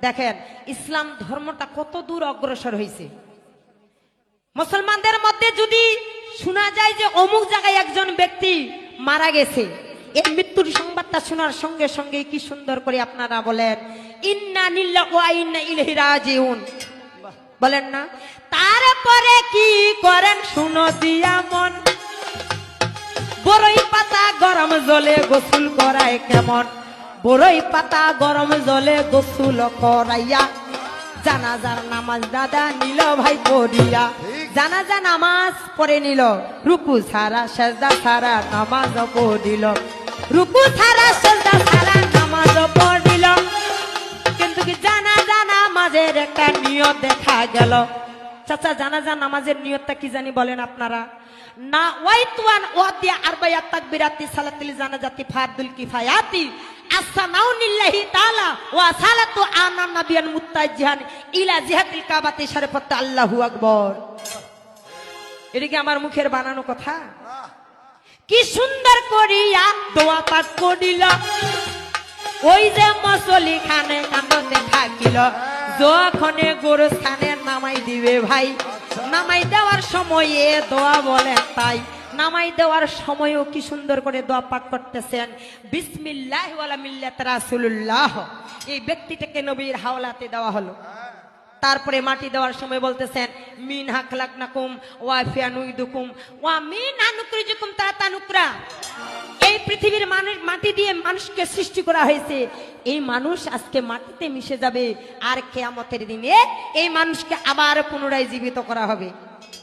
দেখেন ইসলাম ধর্মটা কত দূর অগ্রসর হয়েছে। মুসলমানদের মধ্যে যদি শোনা যায় যে অমুক জায়গায় একজন ব্যক্তি মারা গেছে, এই মৃত্যুর সংবাদটা শোনার সঙ্গে সঙ্গে কি সুন্দর করে আপনারা বলেন ইন্না লিল্লাহি ওয়া ইন্না ইলাইহি রাজিউন, বলেন না? তারপরে কি করেন শুনো দিয়া মন, বড়ই পাতা গরম জলে গোসল করায় কেমন, বড়ই পাতা গরম জলে গোসল করাইয়া জানাজার নামাজ দাদা নিল ভাই পড়িয়া, জানাজা নামাজ পড়ে নিল, রুকু ছাড়া সেজদা ছাড়া নামাজ পড়িল, রুকু ছাড়া সেজদা ছাড়া নামাজ পড়িল। কিন্তু কি জানাজা নামাজের একটা নিয়ত দেখা গেল। চাচা জানাজা নামাজের নিয়তটা কি জানি বলেন আপনারা? না ওয়াইতুয়ান ওয়াদিয়া আরবায়াত তাকবীরাতি সালাতুল জানাজাতি ফারদুল কিফায়াতি আসসানাউনিল্লাহি তাআলা ওয়া সালাতু আনা নাবিয়ান মুত্তাজিহান ইলা জিহাতিল কাবাতি শরীফত আল্লাহু আকবার। এটা কি আমার মুখের বানানো কথা? কি সুন্দর করিয়া দোয়া পাঠ করিল, ওই যে মুসল্লি খানে কান্দতে থাকিল, যখনে গোরস্থানে নামাই দিবে ভাই, নামাই দেওয়ার সময়ে দোয়া বলেন তাই, নামাই দেওয়ার সময়ও কি সুন্দর করে দোয়া পাঠ করতেছেন, বিসমিল্লাহ ওয়ালা মিল্লাত রাসূলুল্লাহ। এই ব্যক্তিটাকে নবীর হাওলাতে দেওয়া হলো। তারপরে মাটি দেওয়ার সময় বলতেছেন মিনহা খালাকনাকুম ওয়া ফিহা নুইদুকুম ওয়া মিনহা নুখরিজুকুম তারাতান উখরা। এই পৃথিবীর মানুষ মাটি দিয়ে মানুষকে সৃষ্টি করা হয়েছে, এই মানুষ আজকে মাটিতে মিশে যাবে, আর কিয়ামতের দিনে এই মানুষকে আবার পুনরায় জীবিত করা হবে।